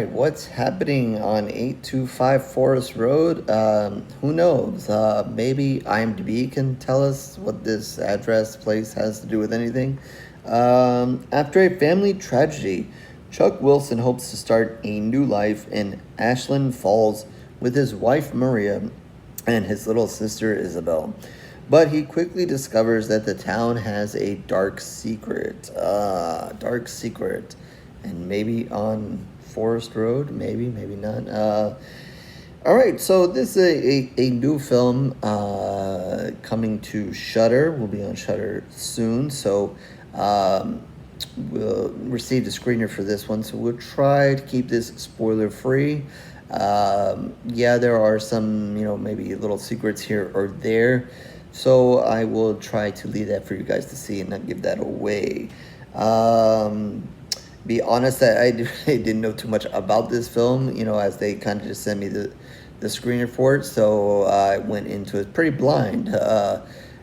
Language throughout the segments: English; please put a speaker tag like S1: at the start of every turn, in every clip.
S1: right, what's happening on 825 Forest Road? Who knows? Maybe IMDb can tell us what this address place has to do with anything. After a family tragedy, Chuck Wilson hopes to start a new life in Ashland Falls with his wife Maria and his little sister Isabelle. But he quickly discovers that the town has a dark secret. Dark secret. And maybe on Forest Road, maybe not. All right, so this is a new film coming to Shudder. Will be on Shudder soon, so we'll receive the screener for this one. So we'll try to keep this spoiler free. Yeah, there are some, maybe little secrets here or there. So I will try to leave that for you guys to see and not give that away. Be honest, I didn't know too much about this film, as they kind of just sent me the screener for it. So I went into it pretty blind.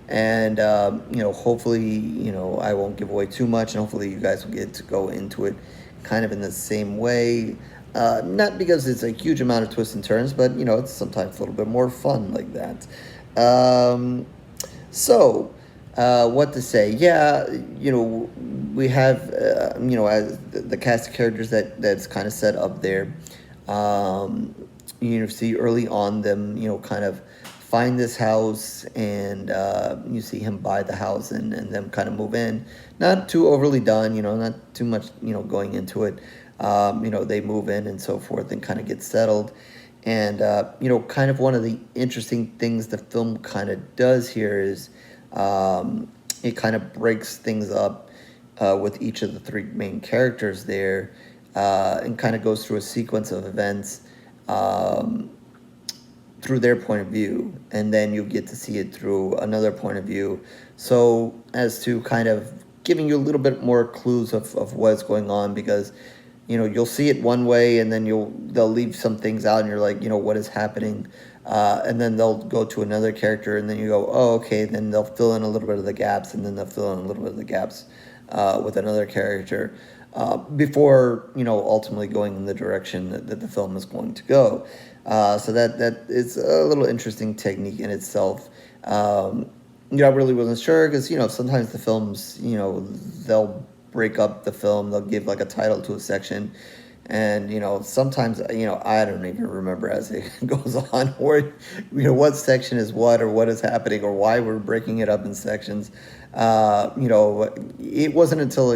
S1: And hopefully, I won't give away too much, and hopefully you guys will get to go into it kind of in the same way. Not because it's a huge amount of twists and turns, but, it's sometimes a little bit more fun like that. What to say? Yeah, we have, as the cast of characters that's kind of set up there. See early on them, kind of find this house, and you see him buy the house and them kind of move in. Not too overly done, not too much, going into it. They move in and so forth and kind of get settled. And, kind of one of the interesting things the film kind of does here is it kind of breaks things up with each of the three main characters there, and kind of goes through a sequence of events through their point of view, and then you get to see it through another point of view. So as to kind of giving you a little bit more clues of what's going on, because you'll see it one way, and then they'll leave some things out, and you're like, what is happening? And then they'll go to another character, and then you go, oh, okay. Then they'll fill in a little bit of the gaps, and then they'll fill in a little bit of the gaps with another character before ultimately going in the direction that the film is going to go. So that is a little interesting technique in itself. I really wasn't sure, because sometimes the films they'll break up the film. They'll give like a title to a section, and sometimes I don't even remember as it goes on where what section is what, or what is happening, or why we're breaking it up in sections. It wasn't until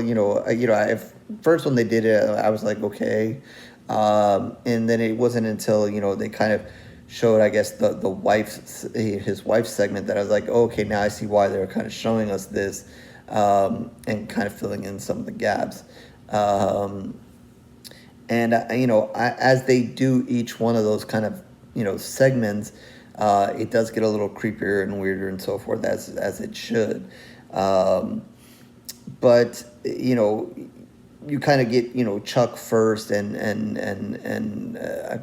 S1: first when they did it, I was like, okay, and then it wasn't until they kind of showed, I guess, the his wife's segment, that I was like, oh, okay, now I see why they're kind of showing us this. And kind of filling in some of the gaps. As they do each one of those kind of, segments, it does get a little creepier and weirder and so forth, as it should. But, you kind of get, Chuck first, and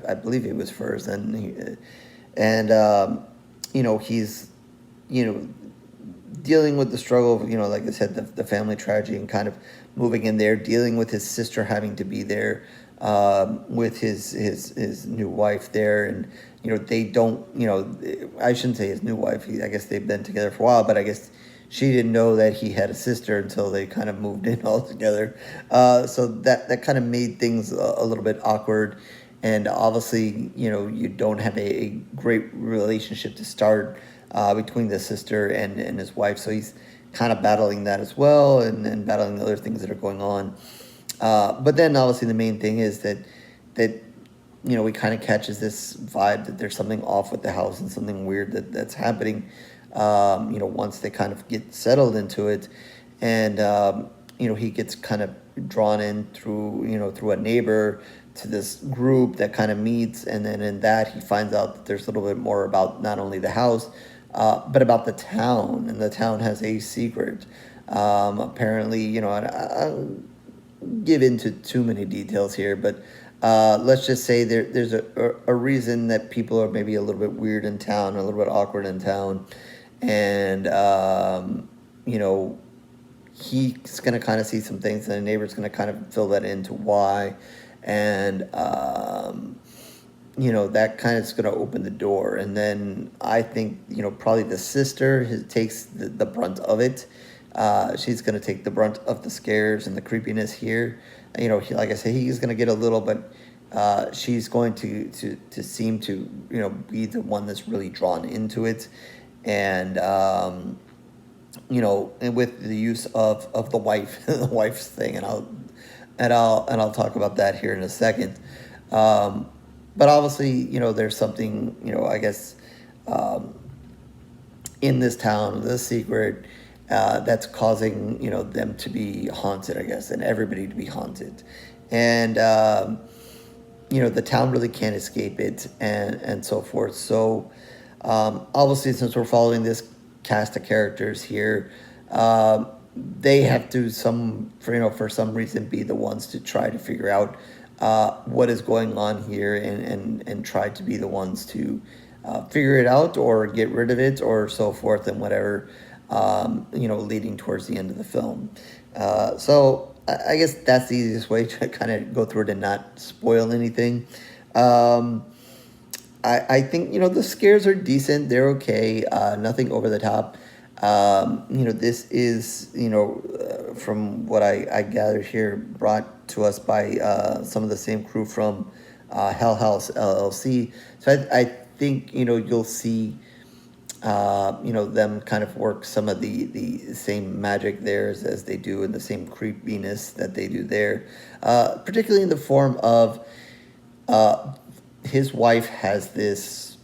S1: I believe he was first, and he's, dealing with the struggle of, like I said, the family tragedy, and kind of moving in there, dealing with his sister having to be there with his new wife there. And, they don't, I shouldn't say his new wife. I guess they've been together for a while, but I guess she didn't know that he had a sister until they kind of moved in all together. So that kind of made things a little bit awkward. And obviously, you don't have a great relationship to start between the sister and his wife. So he's kind of battling that as well, and battling the other things that are going on. But then obviously the main thing is that he kind of catches this vibe that there's something off with the house, and something weird that's happening, once they kind of get settled into it. And, he gets kind of drawn in through a neighbor to this group that kind of meets. And then in that, he finds out that there's a little bit more about not only the house, but about the town. And the town has a secret. Apparently, I don't give into too many details here, but let's just say there's a reason that people are maybe a little bit weird in town, a little bit awkward in town. And, he's going to kind of see some things, and the neighbor's going to kind of fill that into why. and that kind of is going to open the door. And then I think probably the sister takes the brunt of it. She's going to take the brunt of the scares and the creepiness here. Like I said, he's going to get a little, but she's going to seem to be the one that's really drawn into it. And and with the use of the wife, the wife's thing, and I'll talk about that here in a second. But obviously, there's something, I guess, in this town, the secret, that's causing, them to be haunted, I guess, and everybody to be haunted. And, the town really can't escape it, and so forth. So, obviously, since we're following this cast of characters here, they have to for some reason be the ones to try to figure out what is going on here, and try to be the ones to figure it out or get rid of it or so forth, and whatever, leading towards the end of the film. So I guess that's the easiest way to kind of go through it and not spoil anything. I think, the scares are decent. They're okay. Nothing over the top. This is, from what I gathered here, brought to us by some of the same crew from Hell House LLC. So I think, you'll see, them kind of work some of the same magic there as they do, and the same creepiness that they do there, particularly in the form of his wife has this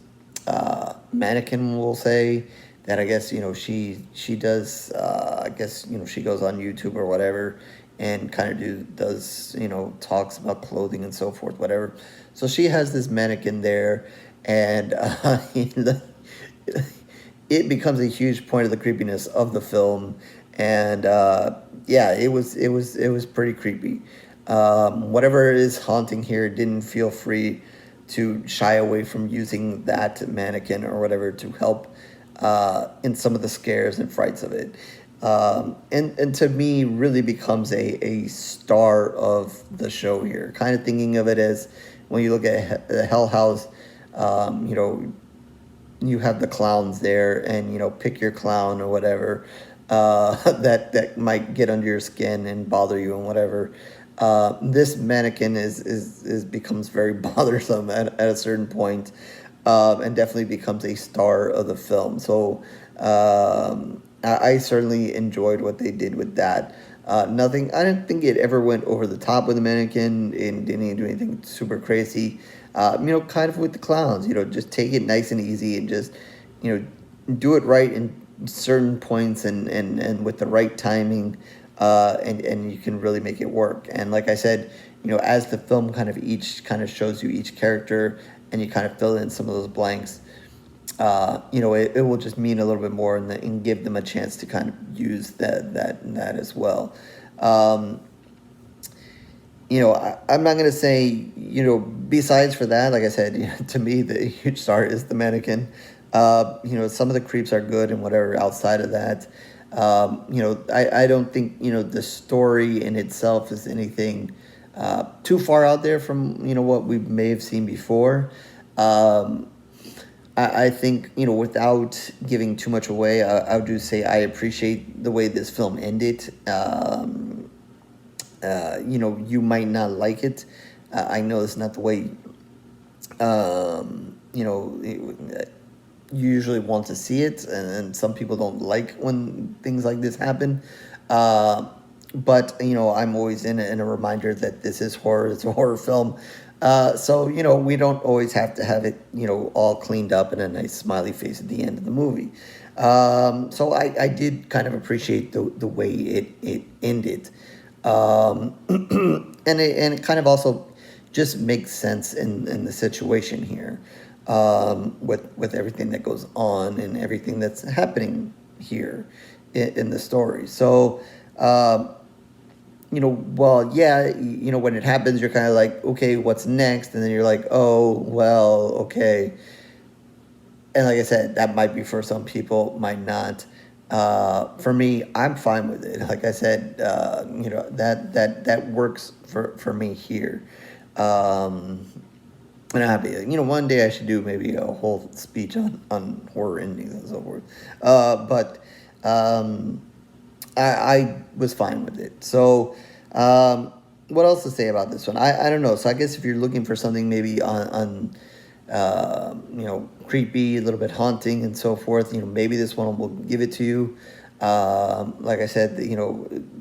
S1: mannequin, we'll say, that I guess, she does, I guess, she goes on YouTube or whatever, and kind of does, talks about clothing and so forth, whatever. So she has this mannequin there, and it becomes a huge point of the creepiness of the film. And yeah, it was pretty creepy. Whatever is haunting here didn't feel free to shy away from using that mannequin or whatever to help in some of the scares and frights of it. And to me, really becomes a star of the show here. Kind of thinking of it as, when you look at the Hell House, you have the clowns there, and pick your clown or whatever that might get under your skin and bother you and whatever. This mannequin is becomes very bothersome at a certain point, and definitely becomes a star of the film. So I certainly enjoyed what they did with that. Nothing. I didn't think it ever went over the top with the mannequin and didn't do anything super crazy. Kind of with the clowns. Just take it nice and easy, and just do it right in certain points, and with the right timing, and you can really make it work. And like I said, as the film kind of shows you each character, and you kind of fill in some of those blanks, it will just mean a little bit more, and give them a chance to kind of use that as well. I'm not going to say, besides for that, like I said, to me, the huge star is the mannequin. Some of the creeps are good and whatever outside of that. I don't think, the story in itself is anything too far out there from, what we may have seen before. I think, without giving too much away, I do say I appreciate the way this film ended. You might not like it. I know it's not the way, you usually want to see it, and some people don't like when things like this happen. But, I'm always in a reminder that this is horror. It's a horror film. So, we don't always have to have it, all cleaned up and a nice smiley face at the end of the movie. So I did kind of appreciate the way it ended. And it kind of also just makes sense in the situation here, with everything that goes on and everything that's happening here in the story. So, when it happens, you're kind of like, okay, what's next? And then you're like, oh, well, okay. And like I said, that might be for some people, might not. For me, I'm fine with it. Like I said, that works for me here. And I'm happy. One day I should do maybe a whole speech on horror endings and so forth. But I was fine with it. So, what else to say about this one? I don't know. So I guess if you're looking for something maybe on creepy, a little bit haunting and so forth, maybe this one will give it to you. Like I said,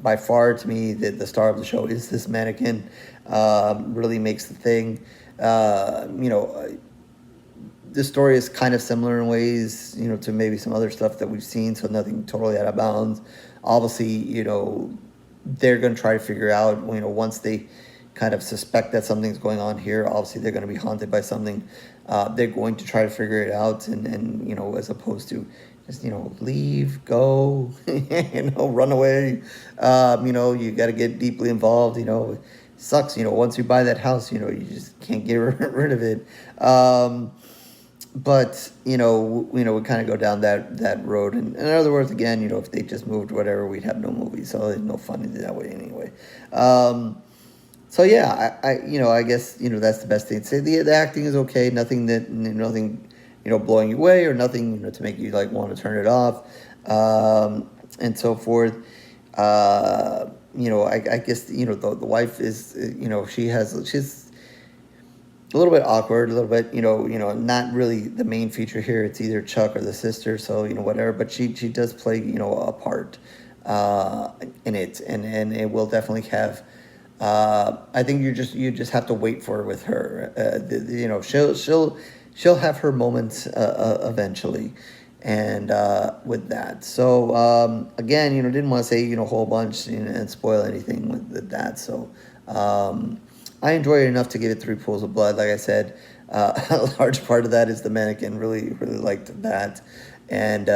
S1: by far to me, the star of the show is this mannequin. Really makes the thing. The story is kind of similar in ways, to maybe some other stuff that we've seen, so nothing totally out of bounds. Obviously, they're going to try to figure out, once they kind of suspect that something's going on here, obviously they're going to be haunted by something. They're going to try to figure it out, and as opposed to just, leave, go, run away. You got to get deeply involved, sucks, once you buy that house, you just can't get rid of it. But we kind of go down that road. And in other words, again, if they just moved whatever, we'd have no movies. So there's no fun that way anyway. So yeah, I guess that's the best thing to say. The acting is okay. Nothing blowing you away, or nothing to make you want to turn it off, and so forth. I guess the wife is she's a little bit awkward, a little bit not really the main feature here. It's either Chuck or the sister, so whatever. But she does play a part in it, and it will definitely have. I think you just have to wait for it with her. She'll have her moments eventually, and with that. So again, didn't want to say a whole bunch and spoil anything with that. So I enjoyed it enough to give it 3 pools of blood. Like I said, a large part of that is the mannequin. Really liked that, and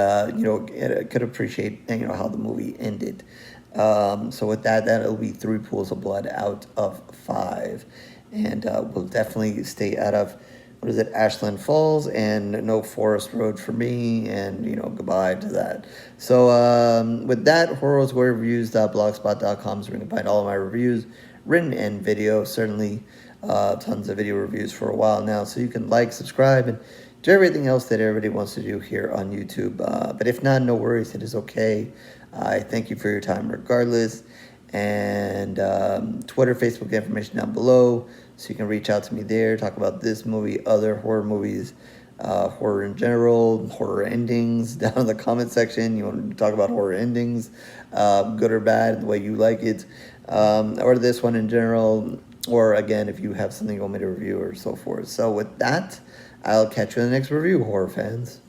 S1: could appreciate how the movie ended. So with that'll be 3 pools of blood out of 5, and we'll definitely stay out of Ashland Falls, and no Forest Road for me, and goodbye to that. So with that, horrorswearreviews.blogspot.com is where you can find all of my reviews, written and video. Certainly tons of video reviews for a while now, so you can like, subscribe, and do everything else that everybody wants to do here on YouTube. But if not, no worries, it is okay. I thank you for your time regardless. And Twitter, Facebook information down below, so you can reach out to me there, talk about this movie, other horror movies, horror in general, horror endings down in the comment section. You want to talk about horror endings, good or bad, the way you like it, or this one in general, or again, if you have something you want me to review or so forth. So with that, I'll catch you in the next review, horror fans.